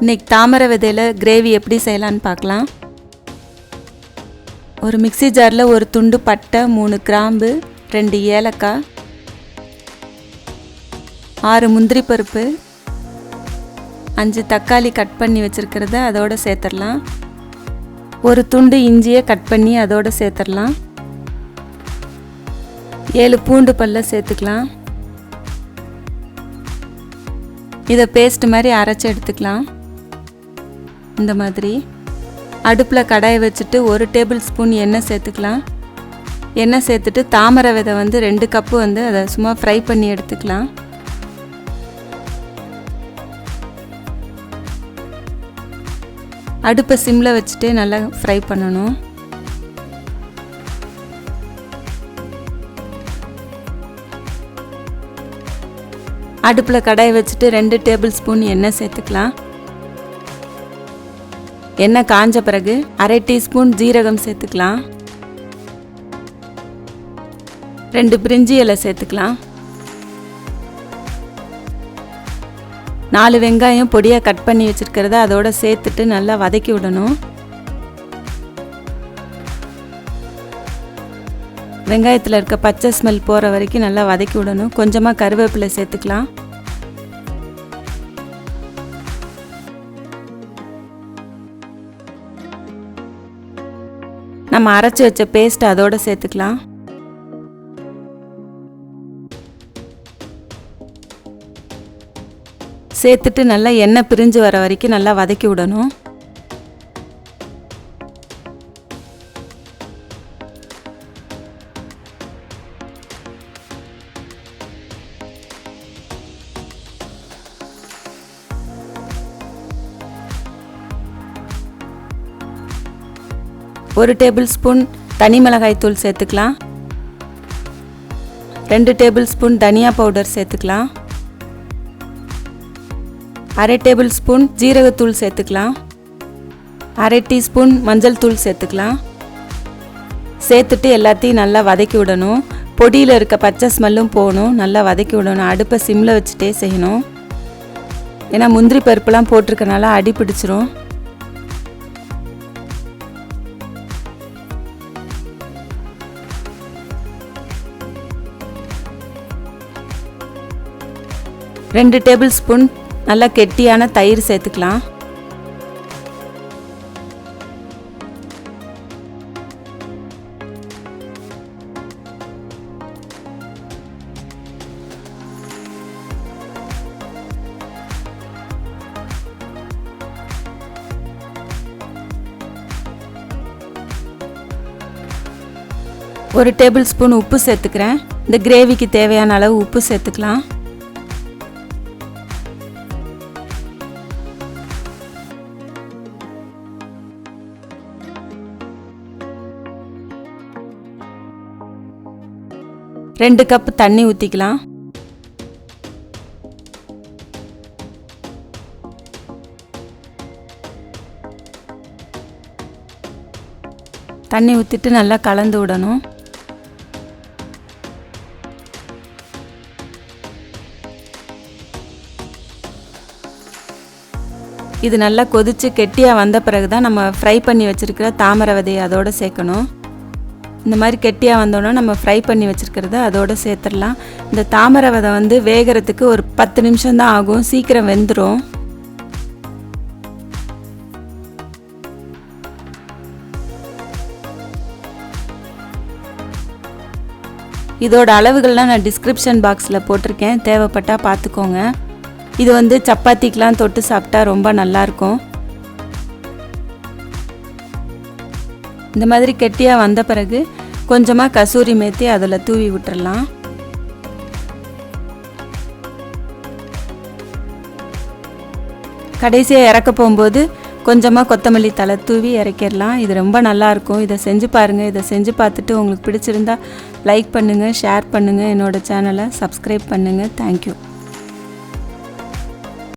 இன்னைக்கு தாமரை விதையில கிரேவி எப்படி செய்யலான்னு பார்க்கலாம். ஒரு மிக்ஸி ஜாரில் ஒரு துண்டு பட்டை, 3 கிராம்பு, 2 ஏலக்காய், 6 முந்திரி பருப்பு, 5 தக்காளி கட் பண்ணி வச்சுருக்கிறத அதோடு சேர்த்துடலாம். ஒரு துண்டு இஞ்சியை கட் பண்ணி அதோடு சேர்த்துடலாம். 7 பூண்டு பல்லை சேர்த்துக்கலாம். இதை பேஸ்ட் மாதிரி அரைச்சி எடுத்துக்கலாம். இந்த மாதிரி அடுப்பில் கடாயை வச்சுட்டு 1 டேபிள் ஸ்பூன் எண்ணெய் சேர்த்துக்கலாம். எண்ணெய் சேர்த்துட்டு தாமரை விதை 2 கப்பு அதை சும்மா ஃப்ரை பண்ணி எடுத்துக்கலாம். அடுப்பை சிம்மில் வச்சுட்டு நல்லா ஃப்ரை பண்ணணும். அடுப்பில் கடாயை வச்சுட்டு 2 டேபிள் ஸ்பூன் எண்ணெய் சேர்த்துக்கலாம். எண்ணெய் காஞ்ச பிறகு 1/2 டீஸ்பூன் ஜீரகம் சேர்த்துக்கலாம். 2 பிரிஞ்சி இலை சேர்த்துக்கலாம். 4 வெங்காயம் பொடியாக கட் பண்ணி வச்சுருக்கிறத அதோட சேர்த்துட்டு நல்லா வதக்கி விடணும். வெங்காயத்தில் இருக்க பச்சை ஸ்மெல் போகிற வரைக்கும் நல்லா வதக்கி விடணும். கொஞ்சமாக கருவேப்பிலை சேர்த்துக்கலாம். நம்ம அரைச்சி வச்ச பேஸ்ட் அதோடு சேர்த்துக்கலாம். சேர்த்துட்டு நல்லா எண்ணெய் பிரிஞ்சு வர வரைக்கும் நல்லா வதக்கி விடணும். ஒரு டேபிள் ஸ்பூன் தனி மிளகாய் தூள் சேர்த்துக்கலாம். 2 டேபிள் ஸ்பூன் தனியா பவுடர் சேர்த்துக்கலாம். 1/2 டேபிள் ஸ்பூன் ஜீரகத்தூள் சேர்த்துக்கலாம். 1/2 டீஸ்பூன் மஞ்சள் தூள் சேர்த்துக்கலாம். சேர்த்துட்டு எல்லாத்தையும் நல்லா வதக்கி விடணும். பொடியில் இருக்க பச்சை ஸ்மெல்லும் போகணும். நல்லா வதக்கி விடணும். அடுப்பை சிம்மில் வச்சுட்டே செய்யணும். ஏன்னா முந்திரி பருப்புலாம் போட்டிருக்கனால அடி பிடிச்சிரும். ரெண்டு டேபிள் ஸ்பூன் நல்லா கெட்டியான தயிர் சேர்த்துக்கலாம். ஒரு டேபிள் ஸ்பூன் உப்பு சேர்த்துக்கிறேன். இந்த கிரேவிக்கு தேவையான அளவு உப்பு சேர்த்துக்கலாம். ரெண்டு கப் தண்ணி ஊற்றிக்கலாம். தண்ணி ஊற்றிட்டு நல்லா கலந்து விடணும். இது நல்லா கொதித்து கெட்டியாக வந்த பிறகு தான் நம்ம ஃப்ரை பண்ணி வச்சுருக்கிற தாமரை விதையை அதோடு சேர்க்கணும். இந்த மாதிரி கெட்டியாக வந்தோன்னா நம்ம ஃப்ரை பண்ணி வச்சுருக்கிறத அதோடு சேர்த்துடலாம். இந்த தாமரை விதை வேகிறதுக்கு ஒரு 10 நிமிஷம் தான் ஆகும். சீக்கிரம் வெந்துடும். இதோட அளவுகள்லாம் நான் டிஸ்கிரிப்ஷன் பாக்ஸில் போட்டிருக்கேன். தேவைப்பட்டால் பார்த்துக்கோங்க. இது சப்பாத்திக்கெலாம் தொட்டு சாப்பிட்டா ரொம்ப நல்லாயிருக்கும். இந்த மாதிரி கெட்டியாக வந்த பிறகு கொஞ்சமாக கசூரி மேத்தி அதில் தூவி விட்டுறலாம். கடைசியாக இறக்க போகும்போது கொஞ்சமாக கொத்தமல்லி தழை தூவி இறக்கிடலாம். இது ரொம்ப நல்லாயிருக்கும். இதை செஞ்சு பாருங்கள். இதை செஞ்சு பார்த்துட்டு உங்களுக்கு பிடிச்சிருந்தா லைக் பண்ணுங்கள், ஷேர் பண்ணுங்கள், என்னோடய சேனலை சப்ஸ்கிரைப் பண்ணுங்கள். தேங்க்யூ.